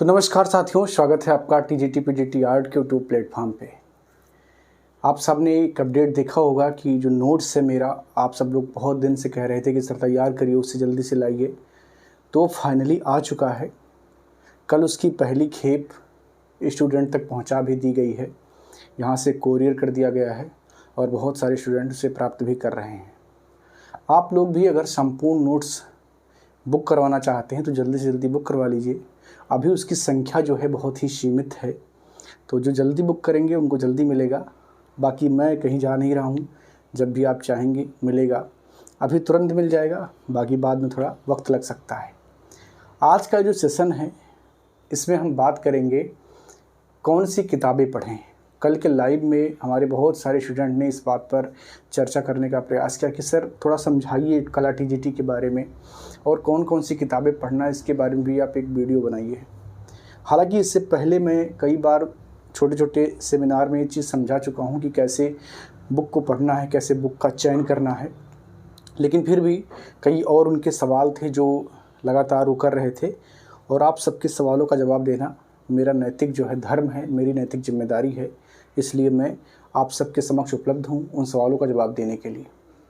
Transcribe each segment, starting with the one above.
तो नमस्कार साथियों, स्वागत है आपका टीजीटी पीजीटी आर्ट के यूट्यूब प्लेटफॉर्म पे। आप सब ने एक अपडेट देखा होगा कि जो नोट्स है मेरा, आप सब लोग बहुत दिन से कह रहे थे कि सर तैयार करिए, उससे जल्दी से लाइए। तो फाइनली आ चुका है। कल उसकी पहली खेप स्टूडेंट तक पहुंचा भी दी गई है। यहाँ से कोरियर कर दिया गया है और बहुत सारे स्टूडेंट उसे प्राप्त भी कर रहे हैं। आप लोग भी अगर संपूर्ण नोट्स बुक करवाना चाहते हैं तो जल्दी से जल्दी बुक करवा लीजिए। अभी उसकी संख्या जो है बहुत ही सीमित है, तो जो जल्दी बुक करेंगे उनको जल्दी मिलेगा। बाकी मैं कहीं जा नहीं रहा हूँ, जब भी आप चाहेंगे मिलेगा। अभी तुरंत मिल जाएगा, बाकी बाद में थोड़ा वक्त लग सकता है। आज का जो सेशन है इसमें हम बात करेंगे कौन सी किताबें पढ़ें। कल के लाइव में हमारे बहुत सारे स्टूडेंट ने इस बात पर चर्चा करने का प्रयास किया कि सर थोड़ा समझाइए कला टीजीटी के बारे में और कौन कौन सी किताबें पढ़ना है, इसके बारे में भी आप एक वीडियो बनाइए। हालांकि इससे पहले मैं कई बार छोटे छोटे सेमिनार में ये चीज़ समझा चुका हूँ कि कैसे बुक को पढ़ना है, कैसे बुक का चयन करना है, लेकिन फिर भी कई और उनके सवाल थे जो लगातार वो कर रहे थे। और आप सबके सवालों का जवाब देना मेरा नैतिक जो है धर्म है, मेरी नैतिक जिम्मेदारी है। इसलिए मैं आप सबके समक्ष उपलब्ध हूँ उन सवालों का जवाब देने के लिए।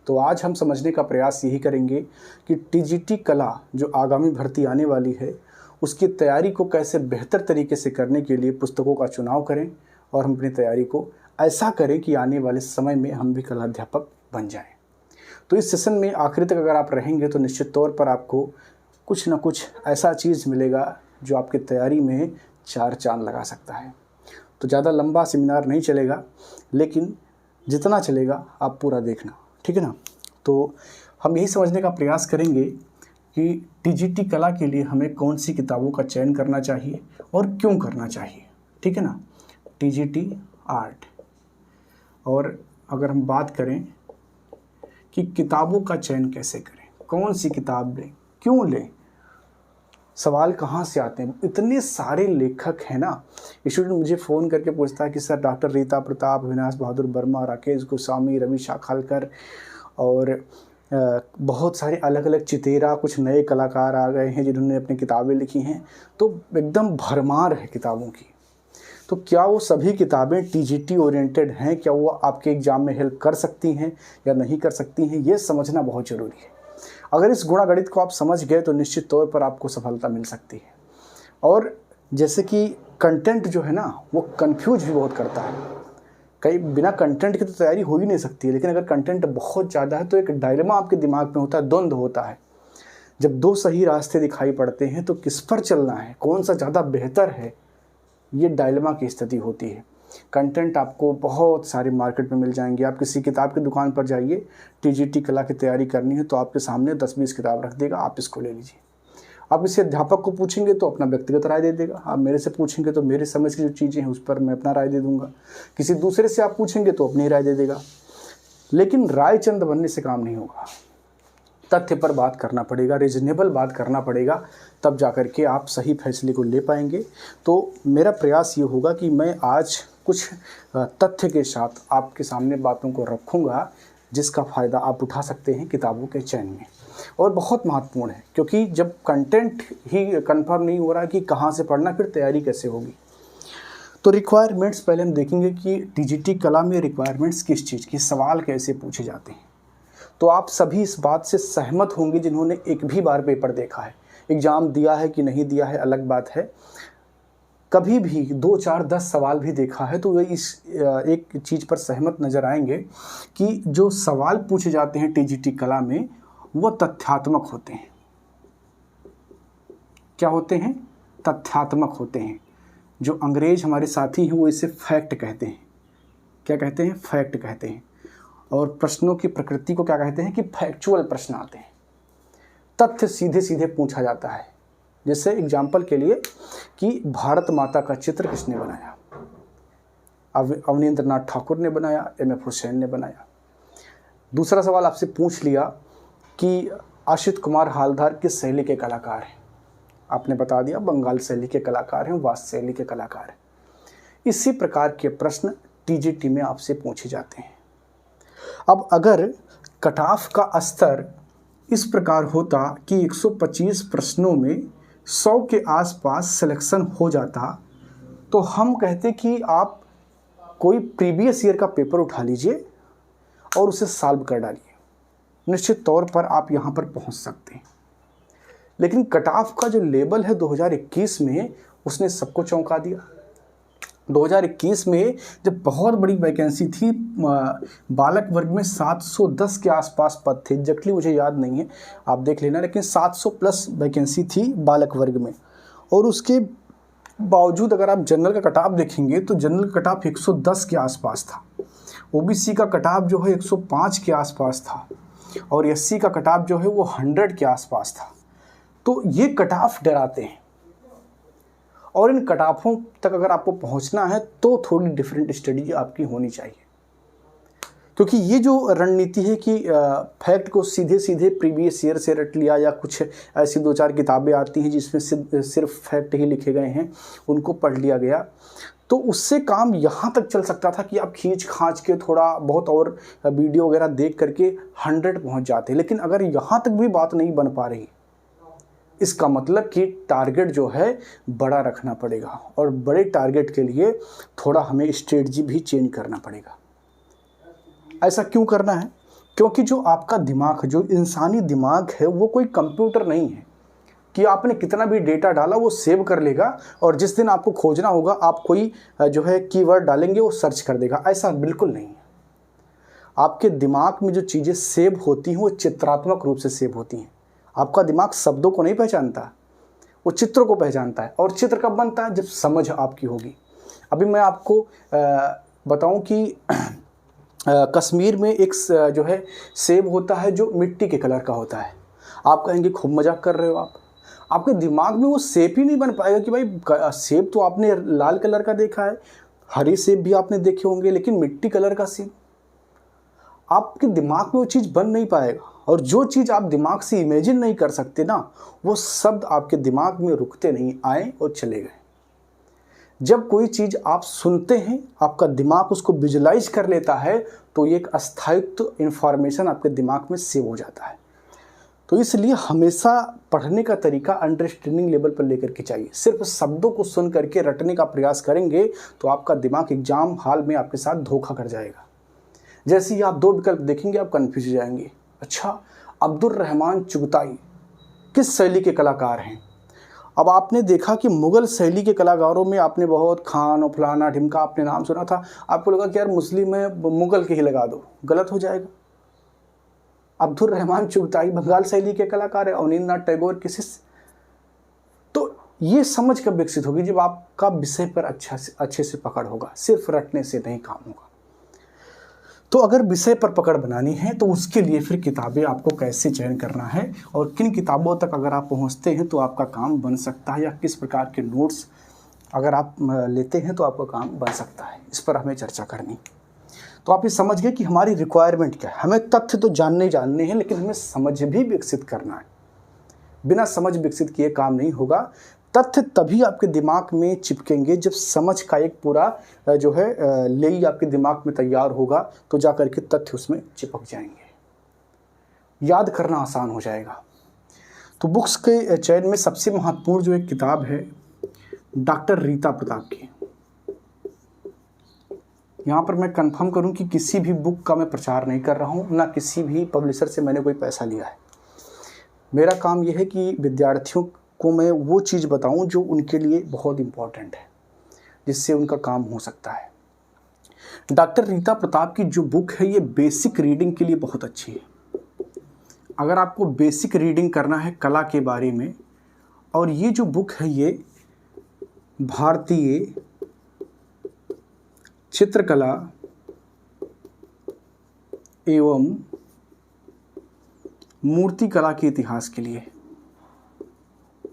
तो आज हम समझने का प्रयास यही करेंगे कि टीजीटी कला जो आगामी भर्ती आने वाली है उसकी तैयारी को कैसे बेहतर तरीके से करने के लिए पुस्तकों का चुनाव करें और हम अपनी तैयारी को ऐसा करें कि आने वाले समय में हम भी कला अध्यापक बन जाएं। तो इस सेशन में आखिर तक अगर आप रहेंगे तो निश्चित तौर पर आपको कुछ ना कुछ ऐसा चीज़ मिलेगा जो आपकी तैयारी में चार चांद लगा सकता है। तो ज़्यादा लंबा सेमिनार नहीं चलेगा, लेकिन जितना चलेगा आप पूरा देखना, ठीक है ना। तो हम यही समझने का प्रयास करेंगे कि टीजीटी कला के लिए हमें कौन सी किताबों का चयन करना चाहिए और क्यों करना चाहिए, ठीक है ना। TGT art. और अगर हम बात करें कि किताबों का चयन कैसे करें, कौन सी किताब लें, क्यों लें, सवाल कहाँ से आते हैं। इतने सारे लेखक हैं ना। स्टूडेंट मुझे फ़ोन करके पूछता है कि सर डॉक्टर रीता प्रताप, अविनाश बहादुर वर्मा, राकेश गोस्वामी, रवि शाखालकर और बहुत सारे अलग अलग चितेरा, कुछ नए कलाकार आ गए हैं जिन्होंने अपनी किताबें लिखी हैं। तो एकदम भरमार है किताबों की। तो क्या वो सभी किताबें टीजीटी ओरिएंटेड हैं, क्या वो आपके एग्ज़ाम में हेल्प कर सकती हैं या नहीं कर सकती हैं, ये समझना बहुत ज़रूरी है। अगर इस गुणा गणित को आप समझ गए तो निश्चित तौर पर आपको सफलता मिल सकती है। और जैसे कि कंटेंट जो है ना वो कंफ्यूज भी बहुत करता है। कई बिना कंटेंट की तो तैयारी हो ही नहीं सकती है, लेकिन अगर कंटेंट बहुत ज़्यादा है तो एक डायलेमा आपके दिमाग में होता है, द्वंद्व होता है। जब दो सही रास्ते दिखाई पड़ते हैं तो किस पर चलना है, कौन सा ज़्यादा बेहतर है, ये डायलेमा की स्थिति होती है। कंटेंट आपको बहुत सारे मार्केट में मिल जाएंगे। आप किसी किताब की दुकान पर जाइए, टीजीटी कला की तैयारी करनी है तो आपके सामने 10-20 किताब रख देगा, आप इसको ले लीजिए। आप किसी अध्यापक को पूछेंगे तो अपना व्यक्तिगत राय दे देगा, आप मेरे से पूछेंगे तो मेरे समझ की जो चीज़ें हैं उस पर मैं अपना राय दे दूंगा, किसी दूसरे से आप पूछेंगे तो अपनी राय दे देगा। लेकिन राय चंद बनने से काम नहीं होगा, तथ्य पर बात करना पड़ेगा, रीजनेबल बात करना पड़ेगा, तब जाकर के आप सही फैसले को ले पाएंगे। तो मेरा प्रयास ये होगा कि मैं आज कुछ तथ्य के साथ आपके सामने बातों को रखूँगा जिसका फ़ायदा आप उठा सकते हैं किताबों के चयन में। और बहुत महत्वपूर्ण है, क्योंकि जब कंटेंट ही कंफर्म नहीं हो रहा है कि कहाँ से पढ़ना, फिर तैयारी कैसे होगी। तो रिक्वायरमेंट्स पहले हम देखेंगे कि टीजीटी कला में रिक्वायरमेंट्स किस चीज़ की, सवाल कैसे पूछे जाते हैं। तो आप सभी इस बात से सहमत होंगे जिन्होंने एक भी बार पेपर देखा है। एग्ज़ाम दिया है कि नहीं दिया है अलग बात है, कभी भी 2, 4, 10 सवाल भी देखा है तो वे इस एक चीज़ पर सहमत नज़र आएंगे कि जो सवाल पूछे जाते हैं टीजीटी कला में वो तथ्यात्मक होते हैं। क्या होते हैं? तथ्यात्मक होते हैं। जो अंग्रेज हमारे साथी हैं वो इसे फैक्ट कहते हैं। क्या कहते हैं? फैक्ट कहते हैं। और प्रश्नों की प्रकृति को क्या कहते हैं कि फैक्चुअल प्रश्न आते हैं, तथ्य सीधे सीधे पूछा जाता है। जैसे एग्जाम्पल के लिए कि भारत माता का चित्र किसने बनाया? अवनींद्र नाथ ठाकुर ने बनाया, M.F. हुसैन ने बनाया। दूसरा सवाल आपसे पूछ लिया कि आशित कुमार हालदार किस शैली के कलाकार हैं? आपने बता दिया बंगाल शैली के कलाकार हैं, वास्त शैली के कलाकार हैं। इसी प्रकार के प्रश्न टीजीटी में आपसे पूछे जाते हैं। अब अगर कट ऑफ का स्तर इस प्रकार होता कि 125 प्रश्नों में 100 के आसपास सिलेक्शन हो जाता तो हम कहते कि आप कोई प्रीवियस ईयर का पेपर उठा लीजिए और उसे सॉल्व कर डालिए, निश्चित तौर पर आप यहाँ पर पहुँच सकते हैं। लेकिन कट ऑफ का जो लेवल है 2021 में, उसने सबको चौंका दिया। 2021 में जब बहुत बड़ी वैकेंसी थी, बालक वर्ग में 710 के आसपास पद थे, एग्जैक्टली मुझे याद नहीं है, आप देख लेना, लेकिन 700 प्लस वैकेंसी थी बालक वर्ग में। और उसके बावजूद अगर आप जनरल का कट ऑफ देखेंगे तो जनरल का कट ऑफ 110 के आसपास था, ओबीसी का कट ऑफ जो है 105 के आसपास था, और एससी का कट ऑफ जो है वो 100 के आसपास था। तो ये कट ऑफ डराते हैं, और इन कट ऑफों तक अगर आपको पहुंचना है तो थोड़ी डिफरेंट स्टडी आपकी होनी चाहिए, क्योंकि ये जो रणनीति है कि फैक्ट को सीधे सीधे प्रीवियस ईयर से रट लिया, या कुछ ऐसी 2-4 किताबें आती हैं जिसमें सिर्फ फैक्ट ही लिखे गए हैं, उनको पढ़ लिया गया, तो उससे काम यहाँ तक चल सकता था कि आप खींच खांच के थोड़ा बहुत और वीडियो वगैरह देख करके 100 पहुँच जाते। लेकिन अगर यहाँ तक भी बात नहीं बन पा रही, इसका मतलब कि टारगेट जो है बड़ा रखना पड़ेगा, और बड़े टारगेट के लिए थोड़ा हमें स्ट्रेटजी भी चेंज करना पड़ेगा। ऐसा क्यों करना है? क्योंकि जो आपका दिमाग, जो इंसानी दिमाग है, वो कोई कंप्यूटर नहीं है कि आपने कितना भी डेटा डाला वो सेव कर लेगा, और जिस दिन आपको खोजना होगा आप कोई जो है कीवर्ड डालेंगे वो सर्च कर देगा। ऐसा बिल्कुल नहीं है। आपके दिमाग में जो चीज़ें सेव होती हैं वो चित्रात्मक रूप से सेव होती हैं। आपका दिमाग शब्दों को नहीं पहचानता, वो चित्रों को पहचानता है। और चित्र कब बनता है? जब समझ आपकी होगी। अभी मैं आपको बताऊं कि कश्मीर में एक जो है सेब होता है जो मिट्टी के कलर का होता है। आप कहेंगे खूब मजाक कर रहे हो आप, आपके दिमाग में वो सेब ही नहीं बन पाएगा कि भाई सेब तो आपने लाल कलर का देखा है, हरे सेब भी आपने देखे होंगे, लेकिन मिट्टी कलर का सेब आपके दिमाग में वो चीज़ बन नहीं पाएगा। और जो चीज़ आप दिमाग से इमेजिन नहीं कर सकते ना, वो शब्द आपके दिमाग में रुकते नहीं, आए और चले गए। जब कोई चीज़ आप सुनते हैं, आपका दिमाग उसको विजुलाइज कर लेता है, तो ये एक अस्थायित्व इन्फॉर्मेशन आपके दिमाग में सेव हो जाता है। तो इसलिए हमेशा पढ़ने का तरीका अंडरस्टैंडिंग लेवल पर लेकर के चाहिए। सिर्फ शब्दों को सुन करके रटने का प्रयास करेंगे तो आपका दिमाग एग्जाम हॉल में आपके साथ धोखा कर जाएगा। जैसे ही आप 2 विकल्प देखेंगे आप कन्फ्यूज हो जाएंगे। अच्छा, अब्दुल रहमान चुगताई किस शैली के कलाकार हैं? अब आपने देखा कि मुग़ल शैली के कलाकारों में आपने बहुत खान और फलाना ढिमका आपने नाम सुना था, आपको लगा कि यार मुस्लिम में मुग़ल के ही लगा दो, गलत हो जाएगा। अब्दुल रहमान चुगताई बंगाल शैली के कलाकार है, अवनींद्रनाथ टैगोर किसी। तो ये समझ कब विकसित होगी? जब आपका विषय पर अच्छे से पकड़ होगा, सिर्फ रटने से नहीं काम होगा। तो अगर विषय पर पकड़ बनानी है तो उसके लिए फिर किताबें आपको कैसे चयन करना है, और किन किताबों तक अगर आप पहुंचते हैं तो आपका काम बन सकता है, या किस प्रकार के नोट्स अगर आप लेते हैं तो आपका काम बन सकता है, इस पर हमें चर्चा करनी। तो आप ये समझ गए कि हमारी रिक्वायरमेंट क्या है। हमें तथ्य तो जानने हैं, लेकिन हमें समझ भी विकसित करना है। बिना समझ विकसित किए काम नहीं होगा। तथ्य तभी आपके दिमाग में चिपकेंगे जब समझ का एक पूरा जो है लेई आपके दिमाग में तैयार होगा, तो जा कर के तथ्य उसमें चिपक जाएंगे, याद करना आसान हो जाएगा। तो बुक्स के चयन में सबसे महत्वपूर्ण जो एक किताब है डॉक्टर रीता प्रताप की। यहाँ पर मैं कंफर्म करूँ कि किसी भी बुक का मैं प्रचार नहीं कर रहा हूँ, ना किसी भी पब्लिशर से मैंने कोई पैसा लिया है। मेरा काम यह है कि विद्यार्थियों को मैं वो चीज़ बताऊं जो उनके लिए बहुत इम्पॉर्टेंट है, जिससे उनका काम हो सकता है। डॉक्टर रीता प्रताप की जो बुक है ये बेसिक रीडिंग के लिए बहुत अच्छी है। अगर आपको बेसिक रीडिंग करना है कला के बारे में, और ये जो बुक है ये भारतीय चित्रकला एवं मूर्तिकला के इतिहास के लिए,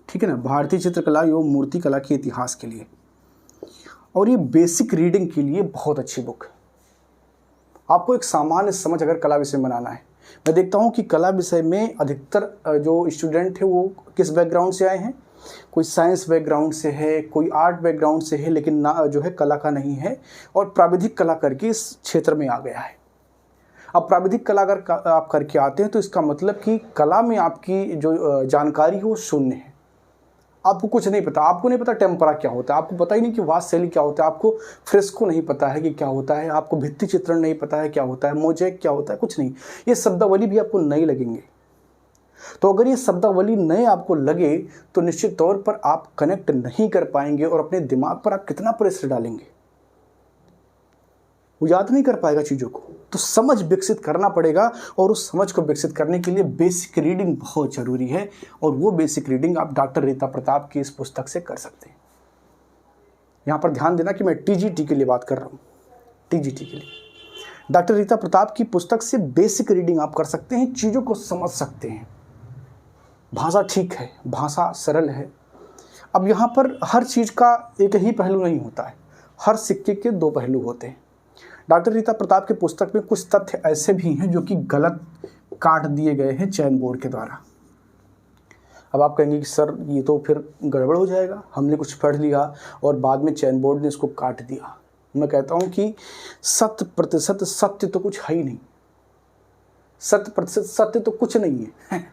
ठीक है ना, भारतीय चित्रकला एवं मूर्तिकला के इतिहास के लिए, और ये बेसिक रीडिंग के लिए बहुत अच्छी बुक है। आपको एक सामान्य समझ अगर कला विषय बनाना है, मैं देखता हूँ कि कला विषय में अधिकतर जो स्टूडेंट है वो किस बैकग्राउंड से आए हैं, कोई साइंस बैकग्राउंड से है, कोई आर्ट बैकग्राउंड से है, लेकिन ना जो है कला का नहीं है, और प्राविधिक कला करके इस क्षेत्र में आ गया है। अब प्राविधिक कला अगर आप करके आते हैं तो इसका मतलब कि कला में आपकी जो जानकारी है वो शून्य है। आपको कुछ नहीं पता, आपको नहीं पता टेम्परा क्या होता है, आपको पता ही नहीं कि वास्तु शैली क्या होता है, आपको फ्रेस्को नहीं पता है कि क्या होता है, आपको भित्ति चित्रण नहीं पता है क्या होता है, मोज़ेक क्या होता है, कुछ नहीं। ये शब्दावली भी आपको नए लगेंगे। तो अगर ये शब्दावली नए आपको लगे तो निश्चित तौर पर आप कनेक्ट नहीं कर पाएंगे और अपने दिमाग पर आप कितना प्रेशर डालेंगे, वो याद नहीं कर पाएगा चीज़ों को। तो समझ विकसित करना पड़ेगा और उस समझ को विकसित करने के लिए बेसिक रीडिंग बहुत ज़रूरी है। और वो बेसिक रीडिंग आप डॉक्टर रीता प्रताप की इस पुस्तक से कर सकते हैं। यहाँ पर ध्यान देना कि मैं टीजीटी के लिए बात कर रहा हूँ, टीजीटी के लिए। डॉक्टर रीता प्रताप की पुस्तक से बेसिक रीडिंग आप कर सकते हैं, चीज़ों को समझ सकते हैं। भाषा ठीक है, भाषा सरल है। अब यहाँ पर हर चीज़ का एक ही पहलू नहीं होता है, हर सिक्के के दो पहलू होते हैं। डॉक्टर रीता प्रताप की पुस्तक में कुछ तथ्य ऐसे भी हैं जो कि गलत काट दिए गए हैं चयन बोर्ड के द्वारा। अब आप कहेंगे कि सर ये तो फिर गड़बड़ हो जाएगा, हमने कुछ पढ़ लिया और बाद में चयन बोर्ड ने इसको काट दिया। मैं कहता हूँ कि 100% सत्य तो कुछ है ही नहीं, 100% सत्य तो कुछ नहीं है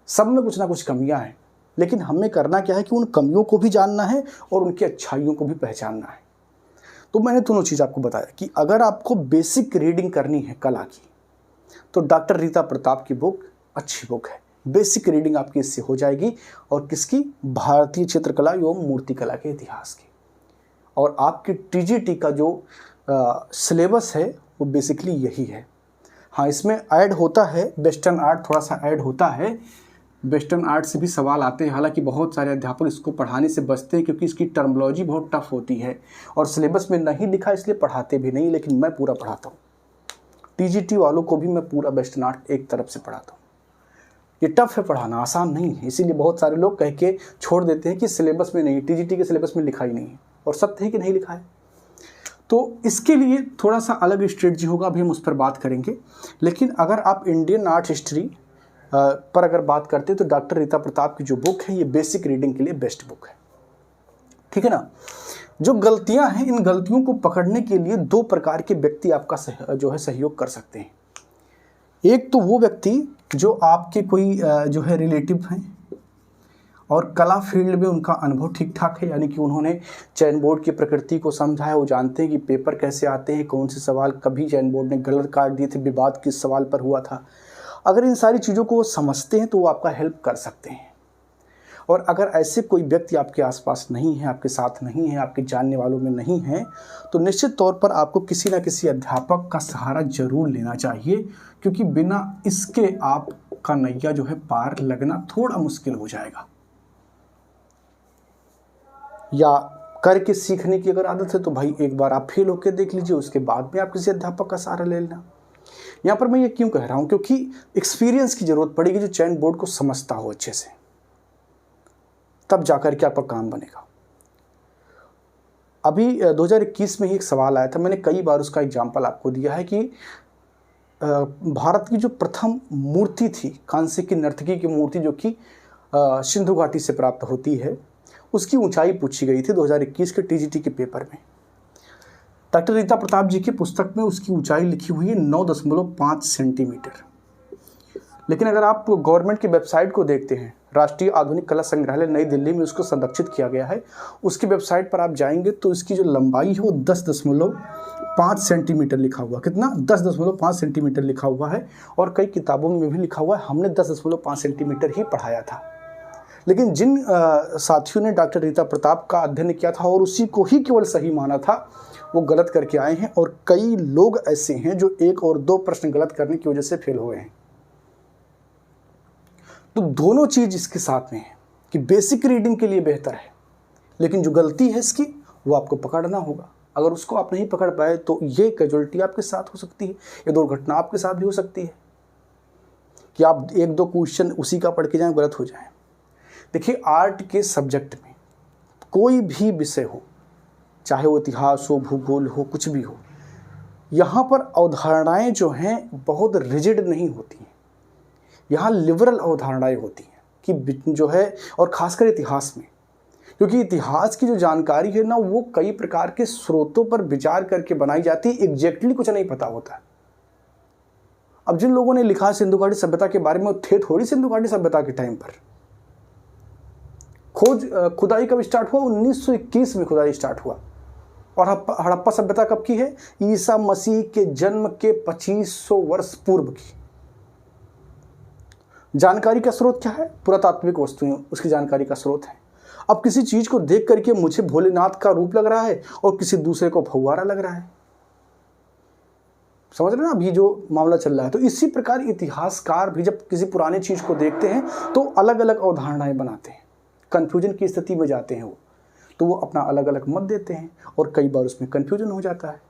सब में कुछ ना कुछ कमियां हैं। लेकिन हमें करना क्या है कि उन कमियों को भी जानना है और उनकी अच्छाइयों को भी पहचानना है। तो मैंने दोनों चीज़ आपको बताया कि अगर आपको बेसिक रीडिंग करनी है कला की तो डॉक्टर रीता प्रताप की बुक अच्छी बुक है। बेसिक रीडिंग आपकी इससे हो जाएगी। और किसकी? भारतीय चित्रकला एवं मूर्तिकला के इतिहास की। और आपकी टीजीटी का जो सिलेबस है वो बेसिकली यही है। हाँ, इसमें ऐड होता है वेस्टर्न आर्ट, थोड़ा सा ऐड होता है। वेस्टर्न आर्ट से भी सवाल आते हैं, हालांकि बहुत सारे अध्यापक इसको पढ़ाने से बचते हैं क्योंकि इसकी टर्मिनोलॉजी बहुत टफ होती है और सिलेबस में नहीं लिखा इसलिए पढ़ाते भी नहीं। लेकिन मैं पूरा पढ़ाता हूँ, टीजीटी वालों को भी मैं पूरा वेस्टर्न आर्ट एक तरफ से पढ़ाता हूँ। ये टफ है पढ़ाना, आसान नहीं है। इसीलिए बहुत सारे लोग कह के छोड़ देते हैं कि सिलेबस में नहीं, टीजीटी के सिलेबस में लिखा ही नहीं है। और सत्य है कि नहीं लिखा है। तो इसके लिए थोड़ा सा अलग स्ट्रेटजी होगा, अभी हम उस पर बात करेंगे। लेकिन अगर आप इंडियन आर्ट हिस्ट्री पर अगर बात करते हैं तो डॉक्टर रीता प्रताप की जो बुक है ये बेसिक रीडिंग के लिए बेस्ट बुक है। ठीक है ना। जो गलतियां हैं, इन गलतियों को पकड़ने के लिए दो प्रकार के व्यक्ति आपका जो है सहयोग कर सकते हैं। एक तो वो व्यक्ति जो आपके कोई जो है रिलेटिव हैं और कला फील्ड में उनका अनुभव ठीक ठाक है, यानी कि उन्होंने चयन बोर्ड की प्रकृति को समझा है, वो जानते हैं कि पेपर कैसे आते हैं, कौन से सवाल कभी चयन बोर्ड ने गलत काट दिए थे, विवाद किस सवाल पर हुआ था। अगर इन सारी चीज़ों को वो समझते हैं तो वो आपका हेल्प कर सकते हैं। और अगर ऐसे कोई व्यक्ति आपके आसपास नहीं है, आपके साथ नहीं है, आपके जानने वालों में नहीं है, तो निश्चित तौर पर आपको किसी न किसी अध्यापक का सहारा जरूर लेना चाहिए, क्योंकि बिना इसके आपका नैया जो है पार लगना थोड़ा मुश्किल हो जाएगा। या करके सीखने की अगर आदत है तो भाई एक बार आप फेल होकर देख लीजिए, उसके बाद में आप किसी अध्यापक का सहारा ले लेना। यहाँ पर मैं ये क्यों कह रहा हूँ, क्योंकि एक्सपीरियंस की जरूरत पड़ेगी जो चयन बोर्ड को समझता हो अच्छे से, तब जाकर के आपका काम बनेगा। अभी 2021 में ही एक सवाल आया था, मैंने कई बार उसका एग्जाम्पल आपको दिया है कि भारत की जो प्रथम मूर्ति थी, कांसे की नर्तकी की मूर्ति जो कि सिंधु घाटी से प्राप्त होती है, उसकी ऊंचाई पूछी गई थी 2021 के टीजीटी के पेपर में। डॉक्टर रीता प्रताप जी की पुस्तक में उसकी ऊंचाई लिखी हुई है 9.5 सेंटीमीटर। लेकिन अगर आप गवर्नमेंट की वेबसाइट को देखते हैं, राष्ट्रीय आधुनिक कला संग्रहालय नई दिल्ली में उसको संरक्षित किया गया है, उसकी वेबसाइट पर आप जाएंगे तो इसकी जो लंबाई है वो 10.5 सेंटीमीटर लिखा हुआ। कितना? 10.5 सेंटीमीटर लिखा हुआ है। और कई किताबों में भी लिखा हुआ है, हमने 10.5 सेंटीमीटर ही पढ़ाया था। लेकिन जिन साथियों ने डॉक्टर रीता प्रताप का अध्ययन किया था और उसी को ही केवल सही माना था, वो गलत करके आए हैं। और कई लोग ऐसे हैं जो 1 और 2 प्रश्न गलत करने की वजह से फेल हुए हैं। तो दोनों चीज इसके साथ में है कि बेसिक रीडिंग के लिए बेहतर है, लेकिन जो गलती है इसकी वो आपको पकड़ना होगा। अगर उसको आप नहीं पकड़ पाए तो ये कैजुअलिटी आपके साथ हो सकती है, ये दुर्घटना आपके साथ भी हो सकती है कि आप 1-2 क्वेश्चन उसी का पढ़ के जाएं, गलत हो जाएं। देखिए, आर्ट के सब्जेक्ट में कोई भी विषय हो, चाहे वो इतिहास हो, भूगोल हो, कुछ भी हो, यहाँ पर अवधारणाएं जो हैं बहुत रिजिड नहीं होती हैं। यहाँ लिबरल अवधारणाएं होती हैं कि जो है, और खासकर इतिहास में, क्योंकि इतिहास की जो जानकारी है ना, वो कई प्रकार के स्रोतों पर विचार करके बनाई जाती है, एग्जैक्टली कुछ नहीं पता होता। अब जिन लोगों ने लिखा सिंधु घाटी सभ्यता के बारे में, थे थोड़ी सिंधु घाटी सभ्यता के टाइम पर, खुदाई कब स्टार्ट हुआ? 1921 में खुदाई स्टार्ट हुआ। और हड़प्पा सभ्यता कब की है? ईसा मसीह के जन्म के 2500 वर्ष पूर्व की। जानकारी का स्रोत क्या है? पुरातात्विक वस्तुएं उसकी जानकारी का स्रोत है। अब किसी चीज को देख करके मुझे भोलेनाथ का रूप लग रहा है और किसी दूसरे को फव्वारा लग रहा है। समझ रहे ना अभी जो मामला चल रहा है? तो इसी प्रकार इतिहासकार भी जब किसी पुरानी चीज को देखते हैं तो अलग अलग अवधारणाएं बनाते हैं, कंफ्यूजन की स्थिति में जाते हैं वो, तो वो अपना अलग अलग मत देते हैं और कई बार उसमें कंफ्यूजन हो जाता है।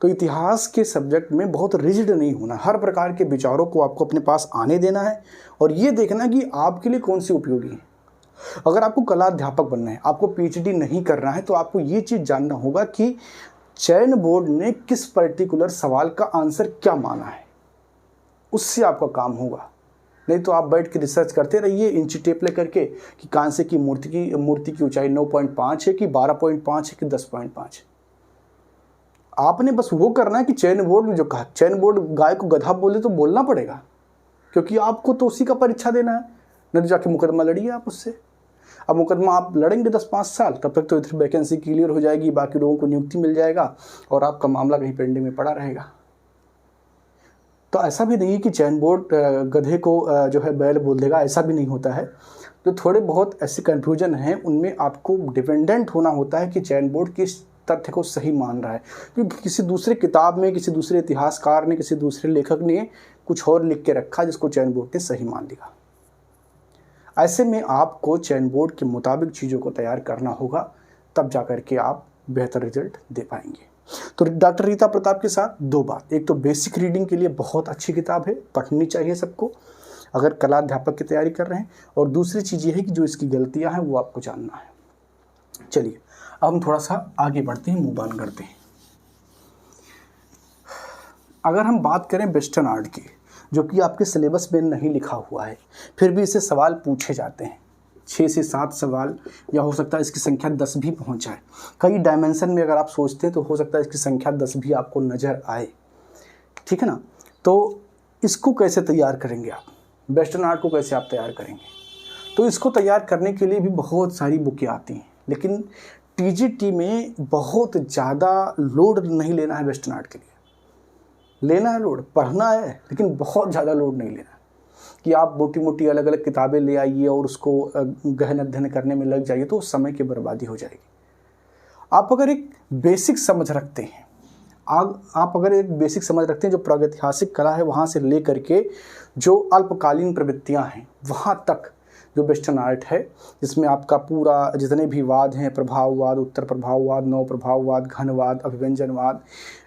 तो इतिहास के सब्जेक्ट में बहुत रिजिड नहीं होना, हर प्रकार के विचारों को आपको अपने पास आने देना है और ये देखना कि आपके लिए कौन सी उपयोगी है। अगर आपको कला अध्यापक बनना है, आपको पीएचडी नहीं करना है, तो आपको ये चीज़ जानना होगा कि चयन बोर्ड ने किस पर्टिकुलर सवाल का आंसर क्या माना है, उससे आपका काम होगा। नहीं तो आप बैठ के रिसर्च करते रहिए इंची टेप लेकर के कि कांसे की मूर्ति की ऊंचाई 9.5 है कि 12.5 है कि 10.5 है। आपने बस वो करना है कि चयन बोर्ड ने जो कहा, चयन बोर्ड गाय को गधा बोले तो बोलना पड़ेगा, क्योंकि आपको तो उसी का परीक्षा देना है। नहीं तो जाके मुकदमा लड़िए आप उससे। अब मुकदमा आप लड़ेंगे 10-5 साल, तब तक तो इधर वैकेंसी क्लियर हो जाएगी, बाकी लोगों को नियुक्ति मिल जाएगा और आपका मामला कहीं पेंडिंग में पड़ा रहेगा। तो ऐसा भी नहीं है कि चयन बोर्ड गधे को जो है बैल बोल देगा, ऐसा भी नहीं होता है। तो थोड़े बहुत ऐसे कन्फ्यूजन हैं, उनमें आपको डिपेंडेंट होना होता है कि चयन बोर्ड किस तथ्य को सही मान रहा है, क्योंकि किसी दूसरे किताब में किसी दूसरे इतिहासकार ने, किसी दूसरे लेखक ने कुछ और लिख के रखा जिसको चयन बोर्ड ने सही मान लिया। ऐसे में आपको चयन बोर्ड के मुताबिक चीज़ों को तैयार करना होगा, तब जाकर के आप बेहतर रिजल्ट दे पाएंगे। तो डॉक्टर रीता प्रताप के साथ दो बात, एक तो बेसिक रीडिंग के लिए बहुत अच्छी किताब है, पढ़नी चाहिए सबको अगर कला अध्यापक की तैयारी कर रहे हैं, और दूसरी चीज़ ये है कि जो इसकी गलतियां हैं वो आपको जानना है। चलिए अब हम थोड़ा सा आगे बढ़ते हैं, मूव ऑन करते हैं। अगर हम बात करें वेस्टर्न आर्ट की, जो कि आपके सिलेबस में नहीं लिखा हुआ है, फिर भी इससे सवाल पूछे जाते हैं, 6 से 7 सवाल, या हो सकता है इसकी संख्या 10 भी पहुंच जाए। कई डायमेंशन में अगर आप सोचते हैं तो हो सकता है इसकी संख्या 10 भी आपको नज़र आए, ठीक है ना। तो इसको कैसे तैयार करेंगे आप, वेस्टर्न आर्ट को कैसे आप तैयार करेंगे? तो इसको तैयार करने के लिए भी बहुत सारी बुकें आती हैं, लेकिन टीजीटी में बहुत ज़्यादा लोड नहीं लेना है वेस्टर्न आर्ट के लिए। लेना है लोड, पढ़ना है, लेकिन बहुत ज़्यादा लोड नहीं लेना कि आप मोटी मोटी अलग अलग किताबें ले आइए और उसको गहन अध्ययन करने में लग जाइए, तो समय की बर्बादी हो जाएगी। आप अगर एक बेसिक समझ रखते हैं, आप अगर एक बेसिक समझ रखते हैं, जो प्रागैतिहासिक कला है वहाँ से ले करके जो अल्पकालीन प्रवृत्तियाँ हैं वहाँ तक जो वेस्टर्न आर्ट है, जिसमें आपका पूरा जितने भी वाद हैं, प्रभाववाद, उत्तर प्रभाववाद, नव प्रभाववाद, घनवाद, अभिव्यंजनवाद,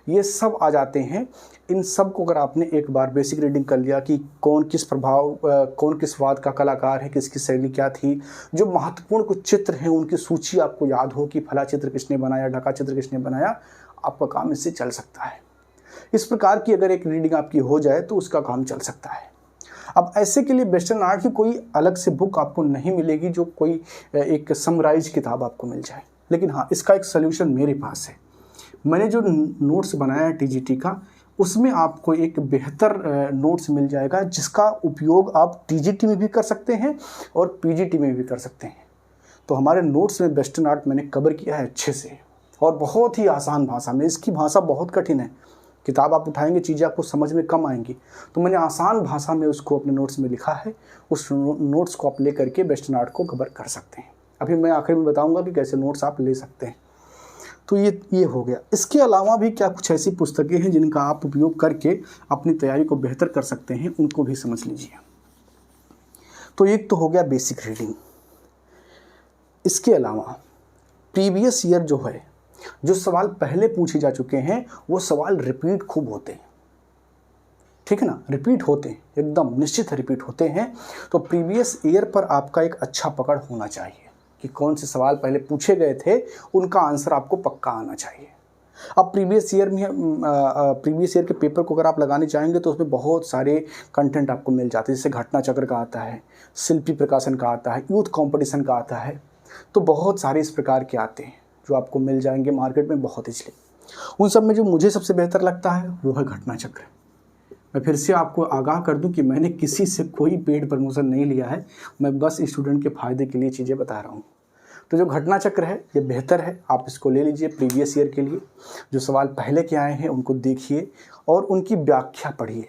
ये सब आ जाते हैं। इन सब को अगर आपने एक बार बेसिक रीडिंग कर लिया कि कौन किस वाद का कलाकार है, किसकी शैली क्या थी, जो महत्वपूर्ण कुछ चित्र हैं उनकी सूची आपको याद हो कि फला चित्र किसने बनाया, ढका चित्र किसने बनाया, आपका काम इससे चल सकता है। इस प्रकार की अगर एक रीडिंग आपकी हो जाए तो उसका काम चल सकता है। अब ऐसे के लिए वेस्टर्न आर्ट की कोई अलग से बुक आपको नहीं मिलेगी जो कोई एक समराइज किताब आपको मिल जाए, लेकिन हाँ, इसका एक सल्यूशन मेरे पास है। मैंने जो नोट्स बनाया है टीजीटी का, उसमें आपको एक बेहतर नोट्स मिल जाएगा जिसका उपयोग आप टीजीटी में भी कर सकते हैं और पीजीटी में भी कर सकते हैं। तो हमारे नोट्स में वेस्टर्न आर्ट मैंने कवर किया है अच्छे से और बहुत ही आसान भाषा में। इसकी भाषा बहुत कठिन है, किताब आप उठाएंगे चीज़ें आपको समझ में कम आएंगी, तो मैंने आसान भाषा में उसको अपने नोट्स में लिखा है। उस नोट्स को आप ले करके वेस्टर्न आर्ट को कवर कर सकते हैं। अभी मैं आखिर में बताऊंगा कि कैसे नोट्स आप ले सकते हैं। तो ये हो गया। इसके अलावा भी क्या कुछ ऐसी पुस्तकें हैं जिनका आप उपयोग करके अपनी तैयारी को बेहतर कर सकते हैं, उनको भी समझ लीजिए। तो एक तो हो गया बेसिक रीडिंग। इसके अलावा प्रीवियस ईयर जो है, जो सवाल पहले पूछे जा चुके हैं वो सवाल रिपीट खूब होते हैं, ठीक है ना, रिपीट होते हैं, एकदम निश्चित रिपीट होते हैं। तो प्रीवियस ईयर पर आपका एक अच्छा पकड़ होना चाहिए कि कौन से सवाल पहले पूछे गए थे, उनका आंसर आपको पक्का आना चाहिए। अब प्रीवियस ईयर के पेपर को अगर आप लगाने चाहेंगे तो उसमें बहुत सारे कंटेंट आपको मिल जाते हैं, जैसे घटना चक्र का आता है, शिल्पी प्रकाशन का आता है, यूथ कंपटीशन का आता है, तो बहुत सारे इस प्रकार के आते हैं जो आपको मिल जाएंगे मार्केट में बहुत इसलिए। उन सब में जो मुझे सबसे बेहतर लगता है वो है घटना चक्र। मैं फिर से आपको आगाह कर दूं कि मैंने किसी से कोई पेड प्रमोशन नहीं लिया है, मैं बस स्टूडेंट के फ़ायदे के लिए चीज़ें बता रहा हूँ। तो जो घटना चक्र है ये बेहतर है, आप इसको ले लीजिए प्रीवियस ईयर के लिए। जो सवाल पहले के आए हैं उनको देखिए और उनकी व्याख्या पढ़िए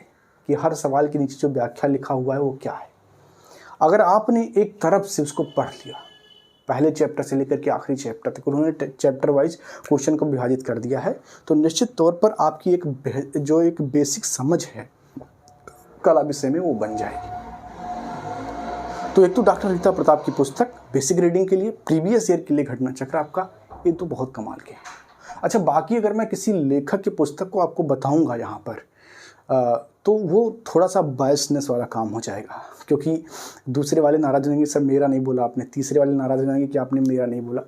कि हर सवाल के नीचे जो व्याख्या लिखा हुआ है वो क्या है। अगर आपने एक तरफ से उसको पढ़ लिया, पहले चैप्टर से लेकर के आखिरी चैप्टर तक उन्होंने चैप्टर वाइज क्वेश्चन को विभाजित कर दिया है, तो निश्चित तौर पर आपकी एक बेसिक समझ है कला विषय में वो बन जाएगी। तो एक तो डॉक्टर रीता प्रताप की पुस्तक बेसिक रीडिंग के लिए, प्रीवियस ईयर के लिए घटना चक्र आपका, ये तो बहुत कमाल के हैं। अच्छा, बाकी अगर मैं किसी लेखक की पुस्तक को आपको बताऊंगा यहाँ पर तो वो थोड़ा सा बायसनेस वाला काम हो जाएगा, क्योंकि दूसरे वाले नाराज़ हो जाएंगे, सर मेरा नहीं बोला आपने, तीसरे वाले नाराज़ हो जाएंगे कि आपने मेरा नहीं बोला।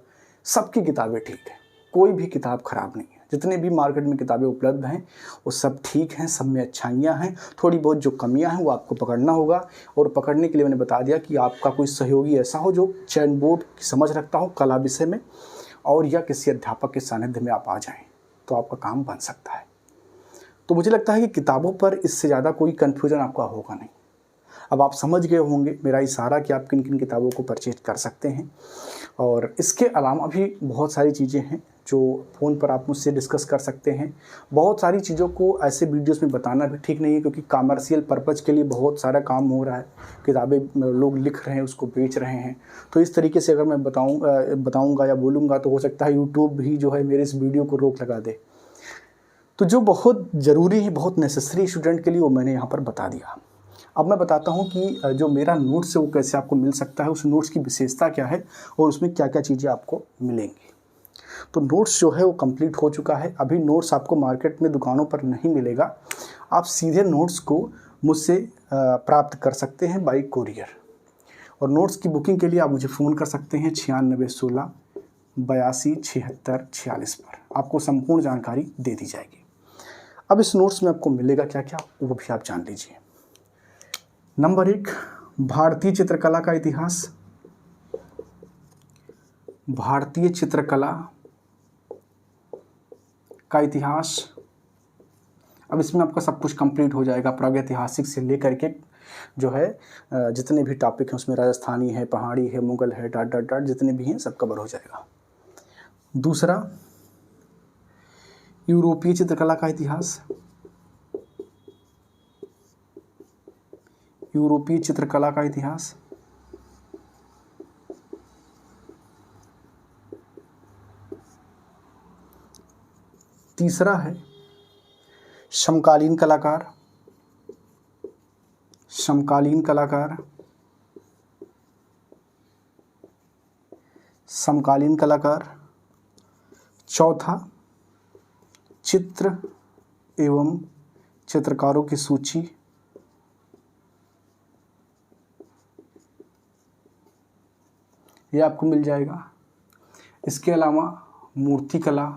सबकी किताबें ठीक है, कोई भी किताब ख़राब नहीं है, जितने भी मार्केट में किताबें उपलब्ध हैं वो सब ठीक हैं, सब में अच्छाइयाँ हैं, थोड़ी बहुत जो कमियाँ हैं वो आपको पकड़ना होगा। और पकड़ने के लिए मैंने बता दिया कि आपका कोई सहयोगी ऐसा हो जो चयन बोर्ड की समझ रखता हो कला विषय में, और या किसी अध्यापक के सानिध्य में आप आ जाएँ तो आपका काम बन सकता है। तो मुझे लगता है कि किताबों पर इससे ज़्यादा कोई कन्फ्यूज़न आपका होगा नहीं। अब आप समझ गए होंगे मेरा इशारा कि आप किन किन किताबों को परचेज कर सकते हैं। और इसके अलावा भी बहुत सारी चीज़ें हैं जो फ़ोन पर आप मुझसे डिस्कस कर सकते हैं। बहुत सारी चीज़ों को ऐसे वीडियोस में बताना भी ठीक नहीं है, क्योंकि कमर्शियल पर्पज़ के लिए बहुत सारा काम हो रहा है, किताबें लोग लिख रहे हैं, उसको बेच रहे हैं। तो इस तरीके से अगर मैं बताऊँगा या बोलूँगा तो हो सकता है यूट्यूब भी जो है मेरे इस वीडियो को रोक लगा दे। तो जो बहुत ज़रूरी है, बहुत नेसेसरी स्टूडेंट के लिए, वो मैंने यहाँ पर बता दिया। अब मैं बताता हूँ कि जो मेरा नोट्स है वो कैसे आपको मिल सकता है, उस नोट्स की विशेषता क्या है और उसमें क्या क्या चीज़ें आपको मिलेंगी। तो नोट्स जो है वो कंप्लीट हो चुका है। अभी नोट्स आपको मार्केट में दुकानों पर नहीं मिलेगा, आप सीधे नोट्स को मुझसे प्राप्त कर सकते हैं बाई कोरियर। और नोट्स की बुकिंग के लिए आप मुझे फ़ोन कर सकते हैं 9616 82 76 46 पर, आपको संपूर्ण जानकारी दे दी जाएगी। अब इस नोट्स में आपको मिलेगा क्या क्या वो भी आप जान लीजिए। नंबर 1, भारतीय चित्रकला का इतिहास। भारतीय चित्रकला का इतिहास, अब इसमें आपका सब कुछ कंप्लीट हो जाएगा, प्रागैतिहासिक से लेकर के जो है जितने भी टॉपिक हैं उसमें राजस्थानी है, पहाड़ी है, मुगल है, डाट डाट डाट जितने भी हैं सब कवर हो जाएगा। दूसरा, यूरोपीय चित्रकला का इतिहास। यूरोपीय चित्रकला का इतिहास। तीसरा है समकालीन कलाकार। समकालीन कलाकार। समकालीन कलाकार। चौथा, चित्र एवं चित्रकारों की सूची। यह आपको मिल जाएगा। इसके अलावा मूर्तिकला,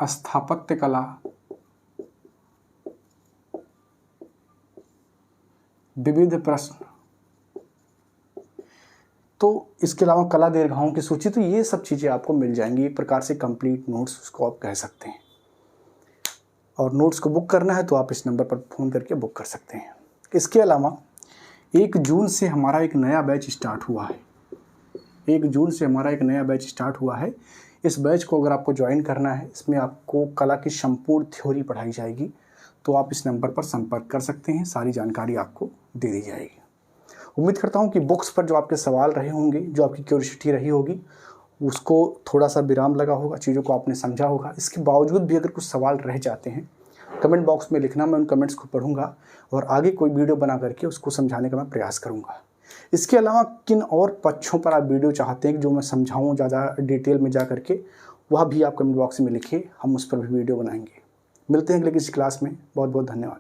स्थापत्य कला, विविध प्रश्न, तो इसके अलावा कला दीर्घाओं की सूची। तो ये सब चीज़ें आपको मिल जाएंगी, एक प्रकार से कंप्लीट नोट्स उसको आप कह सकते हैं। और नोट्स को बुक करना है तो आप इस नंबर पर फ़ोन करके बुक कर सकते हैं। इसके अलावा 1 जून से हमारा एक नया बैच स्टार्ट हुआ है। 1 जून से हमारा एक नया बैच स्टार्ट हुआ है। इस बैच को अगर आपको ज्वाइन करना है, इसमें आपको कला की संपूर्ण थ्योरी पढ़ाई जाएगी, तो आप इस नंबर पर संपर्क कर सकते हैं, सारी जानकारी आपको दे दी जाएगी। उम्मीद करता हूं कि बुक्स पर जो आपके सवाल रहे होंगे, जो आपकी क्यूरियोसिटी रही होगी, उसको थोड़ा सा विराम लगा होगा, चीज़ों को आपने समझा होगा। इसके बावजूद भी अगर कुछ सवाल रह जाते हैं, कमेंट बॉक्स में लिखना, मैं उन कमेंट्स को पढ़ूंगा और आगे कोई वीडियो बना करके उसको समझाने का मैं प्रयास करूंगा। इसके अलावा किन और पक्षों पर आप वीडियो चाहते हैं कि जो मैं समझाऊँ ज़्यादा डिटेल में जा करके, वह भी आप कमेंट बॉक्स में लिखिए, हम उस पर भी वीडियो बनाएंगे। मिलते हैं अगले किसी क्लास में। बहुत बहुत धन्यवाद।